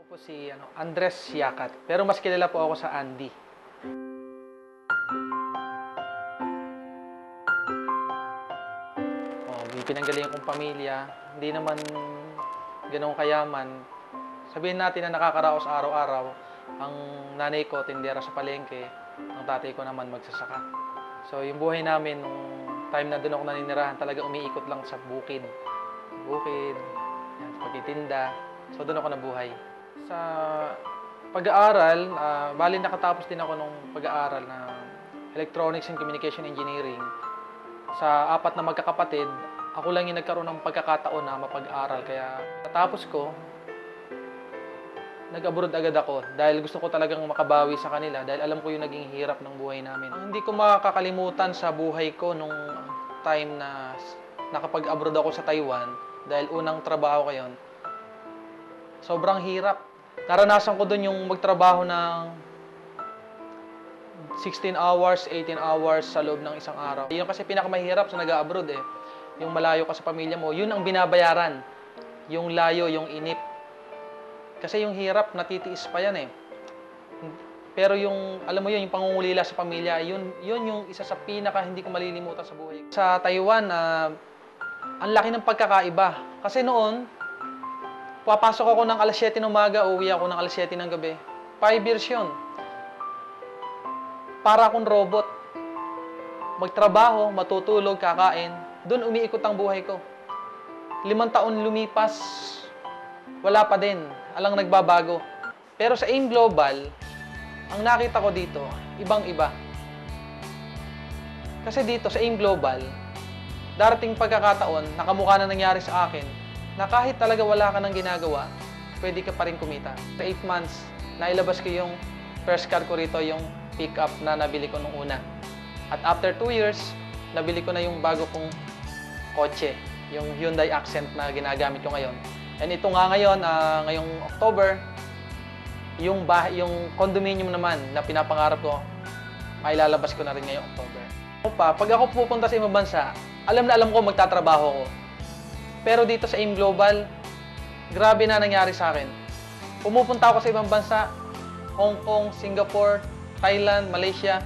Po si Andres Siacat, pero mas kilala po ako sa Andy. May pinanggalingan kong pamilya, hindi naman ganoong kayaman. Sabihin natin na nakakaraos araw-araw. Ang nanay ko, tindera sa palengke, ang tatay ko naman magsasaka. So yung buhay namin, nung time na doon ako naninirahan, talaga umiikot lang sa bukid. Bukid, yan, pagtitinda. So doon ako nabuhay. Sa pag-aaral, bali nakatapos din ako nung pag-aaral ng Electronics and Communication Engineering. Sa 4 na magkakapatid, ako lang yung nagkaroon ng pagkakataon na mapag-aral. Kaya natapos ko, nag-abroad agad ako dahil gusto ko talagang makabawi sa kanila dahil alam ko yung naging hirap ng buhay namin. Ang hindi ko makakalimutan sa buhay ko nung time na nakapag-abroad ako sa Taiwan dahil unang trabaho ko yun, sobrang hirap. Naranasan ko doon yung magtrabaho ng 16 hours, 18 hours sa loob ng isang araw. Yun kasi pinakamahirap sa nag-abroad eh. Yung malayo ka sa pamilya mo, yun ang binabayaran. Yung layo, yung inip. Kasi yung hirap, natitiis pa yan eh. Pero yung, alam mo yun, yung pangungulila sa pamilya, yun yung isa sa pinaka hindi ko malilimutan sa buhay. Sa Taiwan, ang laki ng pagkakaiba. Kasi noon, papasok ako ng alas 7 ng umaga, uwi ako ng alas 7 ng gabi. 5 years yun. Para akong robot. Magtrabaho, matutulog, kakain. Doon umiikot ang buhay ko. 5 taon lumipas, wala pa din. Alang nagbabago. Pero sa AIM Global, ang nakita ko dito, ibang-iba. Kasi dito sa AIM Global, darating pagkakataon, nakamukha na nangyari sa akin, na kahit talaga wala ka ng ginagawa, pwede ka pa rin kumita. Sa 8 months, nailabas ko yung first car ko rito, yung pick-up na nabili ko nung una. At after 2 years, nabili ko na yung bago kong kotse, yung Hyundai Accent na ginagamit ko ngayon. And ito nga ngayon, ngayong October, yung condominium naman na pinapangarap ko, mailalabas ko na rin ngayong October. Pag ako pupunta sa ibang bansa, alam na alam ko magtatrabaho ko. Pero dito sa AIM Global, grabe na nangyari sa akin. Pumupunta ako sa ibang bansa, Hong Kong, Singapore, Thailand, Malaysia.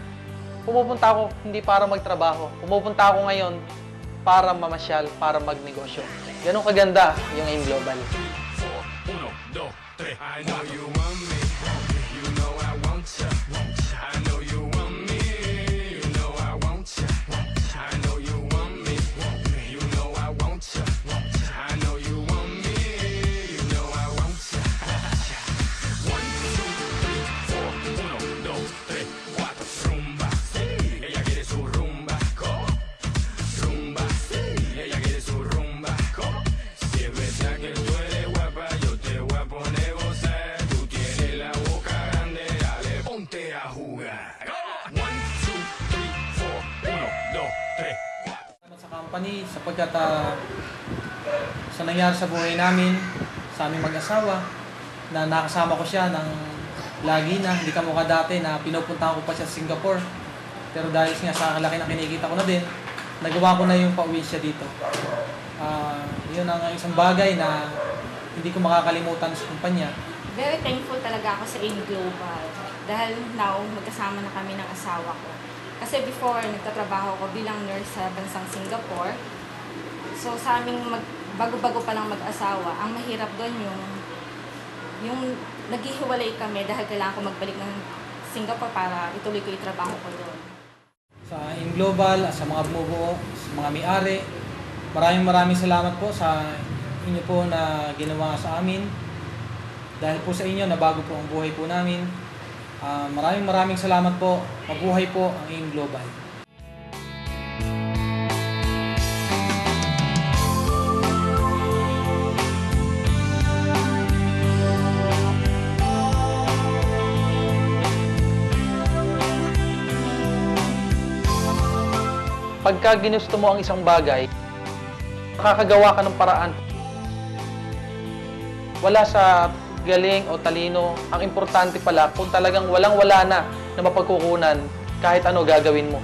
Pumupunta ako hindi para magtrabaho. Pumupunta ako ngayon para mamasyal, para magnegosyo. Ganun kaganda yung AIM Global. Company sapagkat sa nangyari sa buhay namin, sa aming mag-asawa, na nakasama ko siya ng lagi na, hindi kamukha dati na pinupuntahan ko pa siya sa Singapore. Pero dahil nga sa laki na kinikita ko na din, nagawa ko na yung pauwi siya dito. Yun ang isang bagay na hindi ko makakalimutan sa kumpanya. Very thankful talaga ako sa AIM Global dahil now magkasama na kami ng asawa ko. Kasi before, nagtatrabaho ko bilang nurse sa bansang Singapore. So sa aming bago-bago pa lang mag-asawa, ang mahirap doon yung naghihiwalay kami dahil kailangan ko magbalik ng Singapore para ituloy ko yung trabaho ko doon. Sa AIM Global, sa mga bumubuo, sa mga may-ari, maraming salamat po sa inyo po na ginawa sa amin. Dahil po sa inyo, nabago po ang buhay po namin. Maraming salamat po. Mabuhay po ang AIM Global. Pagka ginusto mo ang isang bagay, makakagawa ka ng paraan. Wala sa galing o talino, ang importante pala kung talagang walang-wala na mapagkukunan kahit ano gagawin mo.